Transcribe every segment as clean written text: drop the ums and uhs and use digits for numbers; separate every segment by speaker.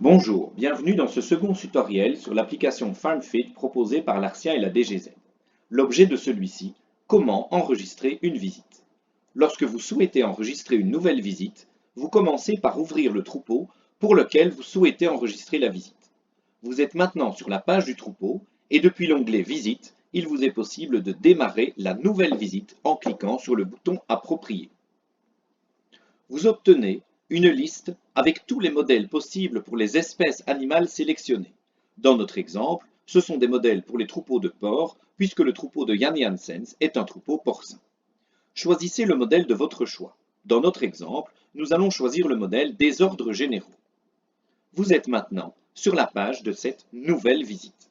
Speaker 1: Bonjour, bienvenue dans ce second tutoriel sur l'application FarmFit proposée par l'ARCIA et la DGZ. L'objet de celui-ci, comment enregistrer une visite. Lorsque vous souhaitez enregistrer une nouvelle visite, vous commencez par ouvrir le troupeau pour lequel vous souhaitez enregistrer la visite. Vous êtes maintenant sur la page du troupeau et depuis l'onglet Visite, il vous est possible de démarrer la nouvelle visite en cliquant sur le bouton approprié. Vous obtenez une liste avec tous les modèles possibles pour les espèces animales sélectionnées. Dans notre exemple, ce sont des modèles pour les troupeaux de porcs, puisque le troupeau de Jan Janssens est un troupeau porcin. Choisissez le modèle de votre choix. Dans notre exemple, nous allons choisir le modèle des ordres généraux. Vous êtes maintenant sur la page de cette nouvelle visite.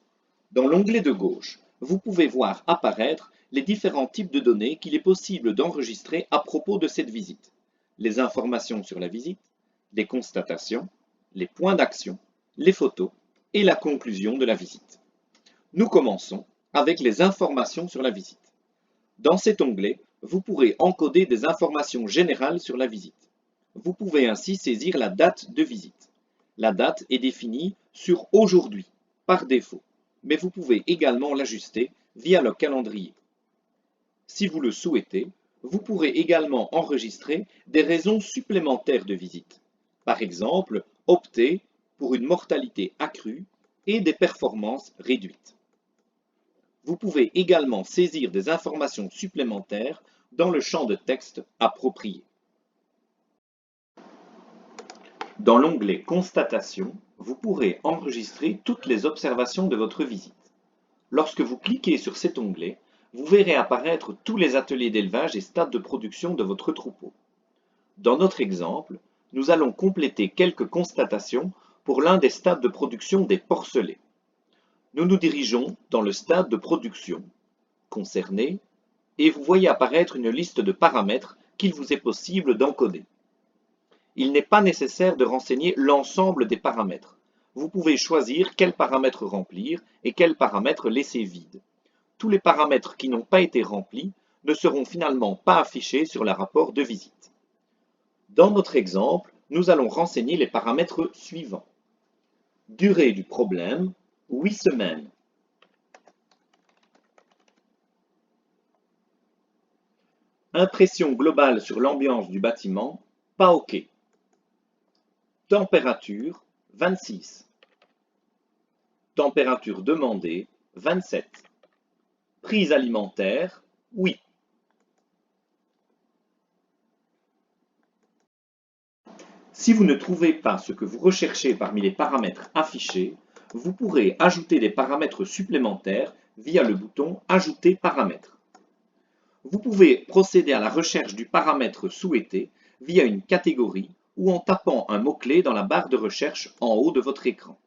Speaker 1: Dans l'onglet de gauche, vous pouvez voir apparaître les différents types de données qu'il est possible d'enregistrer à propos de cette visite. Les informations sur la visite, les constatations, les points d'action, les photos et la conclusion de la visite. Nous commençons avec les informations sur la visite. Dans cet onglet, vous pourrez encoder des informations générales sur la visite. Vous pouvez ainsi saisir la date de visite. La date est définie sur aujourd'hui, par défaut, mais vous pouvez également l'ajuster via le calendrier. Si vous le souhaitez, vous pourrez également enregistrer des raisons supplémentaires de visite. Par exemple, opter pour une mortalité accrue et des performances réduites. Vous pouvez également saisir des informations supplémentaires dans le champ de texte approprié. Dans l'onglet Constatation, vous pourrez enregistrer toutes les observations de votre visite. Lorsque vous cliquez sur cet onglet, vous verrez apparaître tous les ateliers d'élevage et stades de production de votre troupeau. Dans notre exemple, nous allons compléter quelques constatations pour l'un des stades de production des porcelets. Nous nous dirigeons dans le stade de production concerné et vous voyez apparaître une liste de paramètres qu'il vous est possible d'encoder. Il n'est pas nécessaire de renseigner l'ensemble des paramètres. Vous pouvez choisir quels paramètres remplir et quels paramètres laisser vides. Tous les paramètres qui n'ont pas été remplis ne seront finalement pas affichés sur le rapport de visite. Dans notre exemple, nous allons renseigner les paramètres suivants. Durée du problème, 8 semaines. Impression globale sur l'ambiance du bâtiment, pas OK. Température, 26. Température demandée, 27. Prise alimentaire, oui. Si vous ne trouvez pas ce que vous recherchez parmi les paramètres affichés, vous pourrez ajouter des paramètres supplémentaires via le bouton « Ajouter paramètres ». Vous pouvez procéder à la recherche du paramètre souhaité via une catégorie ou en tapant un mot-clé dans la barre de recherche en haut de votre écran.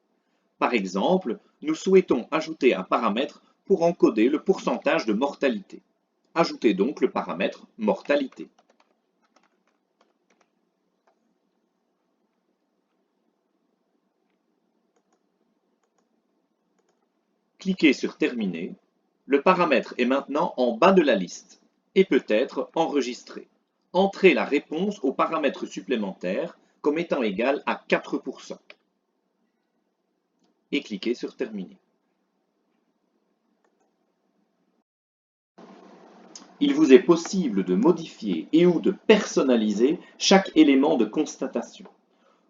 Speaker 1: Par exemple, nous souhaitons ajouter un paramètre pour encoder le pourcentage de mortalité. Ajoutez donc le paramètre mortalité. Cliquez sur Terminer. Le paramètre est maintenant en bas de la liste et peut être enregistré. Entrez la réponse au paramètre supplémentaire comme étant égal à 4%. Et cliquez sur Terminer. Il vous est possible de modifier et ou de personnaliser chaque élément de constatation.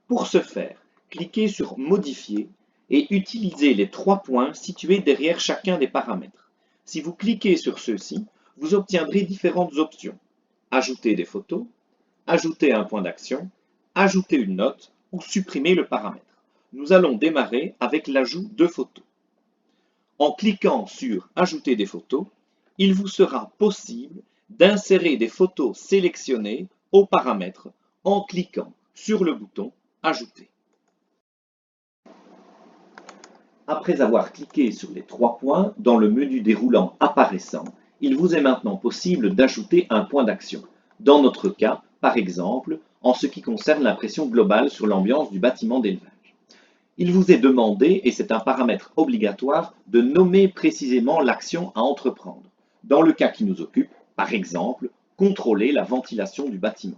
Speaker 1: Pour ce faire, cliquez sur Modifier et utilisez les 3 points situés derrière chacun des paramètres. Si vous cliquez sur ceux-ci, vous obtiendrez différentes options. Ajouter des photos, ajouter un point d'action, ajouter une note ou supprimer le paramètre. Nous allons démarrer avec l'ajout de photos. En cliquant sur Ajouter des photos, il vous sera possible d'insérer des photos sélectionnées aux paramètres en cliquant sur le bouton Ajouter. Après avoir cliqué sur les 3 points dans le menu déroulant apparaissant, il vous est maintenant possible d'ajouter un point d'action. Dans notre cas, par exemple, en ce qui concerne l'impression globale sur l'ambiance du bâtiment d'élevage. Il vous est demandé, et c'est un paramètre obligatoire, de nommer précisément l'action à entreprendre. Dans le cas qui nous occupe, par exemple, contrôler la ventilation du bâtiment.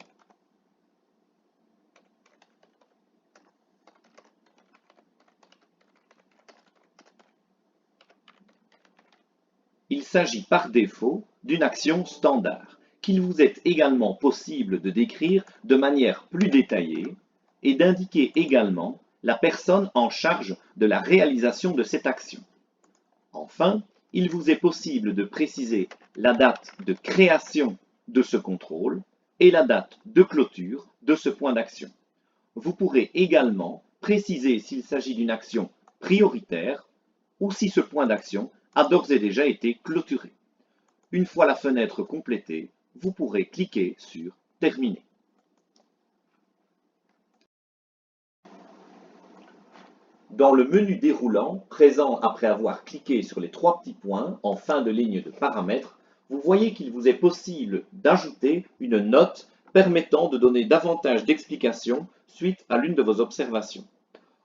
Speaker 1: Il s'agit par défaut d'une action standard, qu'il vous est également possible de décrire de manière plus détaillée et d'indiquer également la personne en charge de la réalisation de cette action. Enfin, il vous est possible de préciser la date de création de ce contrôle et la date de clôture de ce point d'action. Vous pourrez également préciser s'il s'agit d'une action prioritaire ou si ce point d'action a d'ores et déjà été clôturé. Une fois la fenêtre complétée, vous pourrez cliquer sur « Terminer ». Dans le menu déroulant, présent après avoir cliqué sur les trois petits points en fin de ligne de paramètres, vous voyez qu'il vous est possible d'ajouter une note permettant de donner davantage d'explications suite à l'une de vos observations.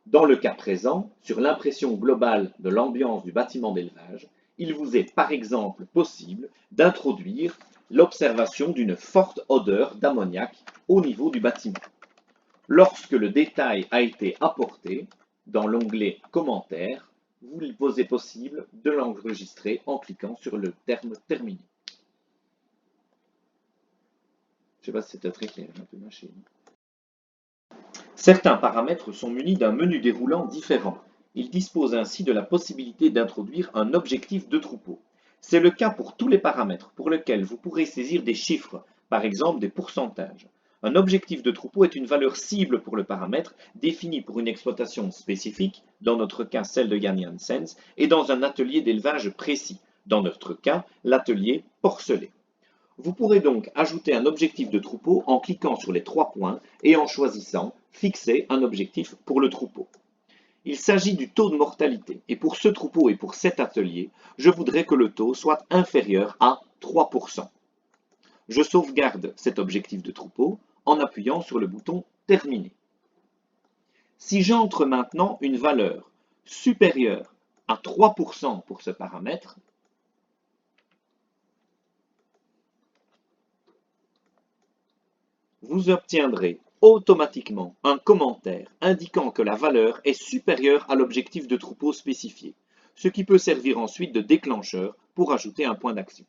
Speaker 1: Dans le cas présent, sur l'impression globale de l'ambiance du bâtiment d'élevage, il vous est par exemple possible d'introduire l'observation d'une forte odeur d'ammoniac au niveau du bâtiment. Lorsque le détail a été apporté, dans l'onglet « Commentaires », vous est possible de l'enregistrer en cliquant sur le terme « Terminé ». Je ne sais pas si c'était très clair, un peu mâché. Certains paramètres sont munis d'un menu déroulant différent. Ils disposent ainsi de la possibilité d'introduire un objectif de troupeau. C'est le cas pour tous les paramètres pour lesquels vous pourrez saisir des chiffres, par exemple des pourcentages. Un objectif de troupeau est une valeur cible pour le paramètre définie pour une exploitation spécifique, dans notre cas celle de Yann Janssens, et dans un atelier d'élevage précis, dans notre cas l'atelier porcelet. Vous pourrez donc ajouter un objectif de troupeau en cliquant sur les trois points et en choisissant « Fixer un objectif pour le troupeau ». Il s'agit du taux de mortalité et pour ce troupeau et pour cet atelier, je voudrais que le taux soit inférieur à 3%. Je sauvegarde cet objectif de troupeau en appuyant sur le bouton « Terminer ». Si j'entre maintenant une valeur supérieure à 3% pour ce paramètre, vous obtiendrez automatiquement un commentaire indiquant que la valeur est supérieure à l'objectif de troupeau spécifié, ce qui peut servir ensuite de déclencheur pour ajouter un point d'action.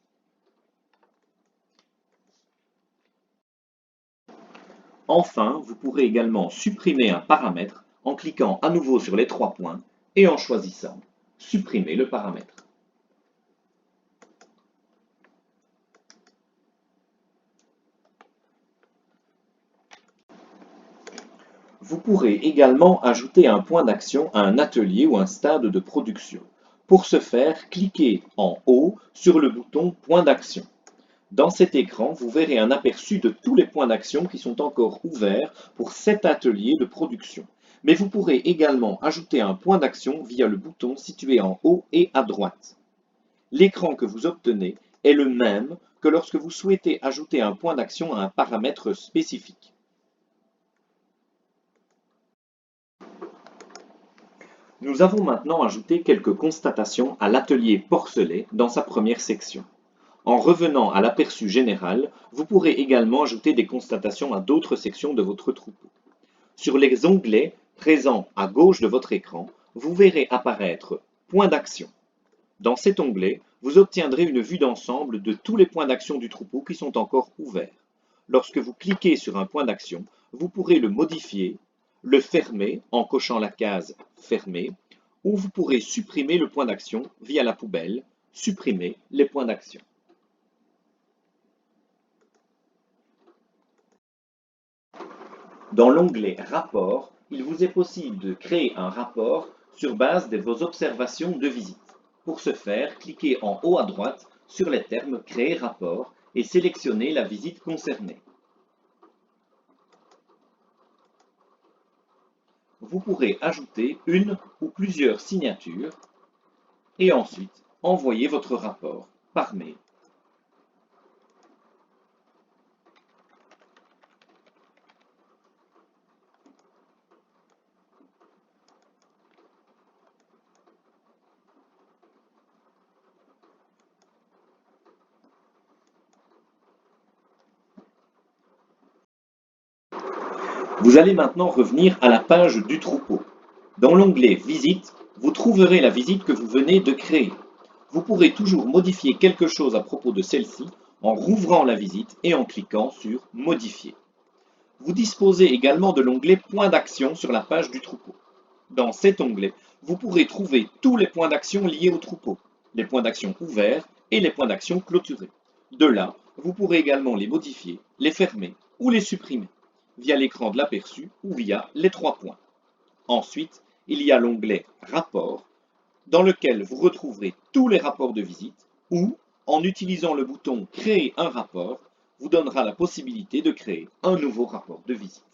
Speaker 1: Enfin, vous pourrez également supprimer un paramètre en cliquant à nouveau sur les trois points et en choisissant « Supprimer le paramètre ». Vous pourrez également ajouter un point d'action à un atelier ou un stade de production. Pour ce faire, cliquez en haut sur le bouton « Point d'action ». Dans cet écran, vous verrez un aperçu de tous les points d'action qui sont encore ouverts pour cet atelier de production. Mais vous pourrez également ajouter un point d'action via le bouton situé en haut et à droite. L'écran que vous obtenez est le même que lorsque vous souhaitez ajouter un point d'action à un paramètre spécifique. Nous avons maintenant ajouté quelques constatations à l'atelier porcelet dans sa première section. En revenant à l'aperçu général, vous pourrez également ajouter des constatations à d'autres sections de votre troupeau. Sur les onglets présents à gauche de votre écran, vous verrez apparaître « Points d'action ». Dans cet onglet, vous obtiendrez une vue d'ensemble de tous les points d'action du troupeau qui sont encore ouverts. Lorsque vous cliquez sur un point d'action, vous pourrez le modifier, le fermer en cochant la case « Fermer » ou vous pourrez supprimer le point d'action via la poubelle « Supprimer les points d'action ». Dans l'onglet « Rapport », il vous est possible de créer un rapport sur base de vos observations de visite. Pour ce faire, cliquez en haut à droite sur les termes « Créer rapport » et sélectionnez la visite concernée. Vous pourrez ajouter une ou plusieurs signatures et ensuite envoyer votre rapport par mail. Vous allez maintenant revenir à la page du troupeau. Dans l'onglet « Visite », vous trouverez la visite que vous venez de créer. Vous pourrez toujours modifier quelque chose à propos de celle-ci en rouvrant la visite et en cliquant sur Modifier. Vous disposez également de l'onglet Points d'action sur la page du troupeau. Dans cet onglet, vous pourrez trouver tous les points d'action liés au troupeau, les points d'action ouverts et les points d'action clôturés. De là, vous pourrez également les modifier, les fermer ou les supprimer, via l'écran de l'aperçu ou via les 3 points. Ensuite, il y a l'onglet Rapports, dans lequel vous retrouverez tous les rapports de visite ou, en utilisant le bouton Créer un rapport, vous donnera la possibilité de créer un nouveau rapport de visite.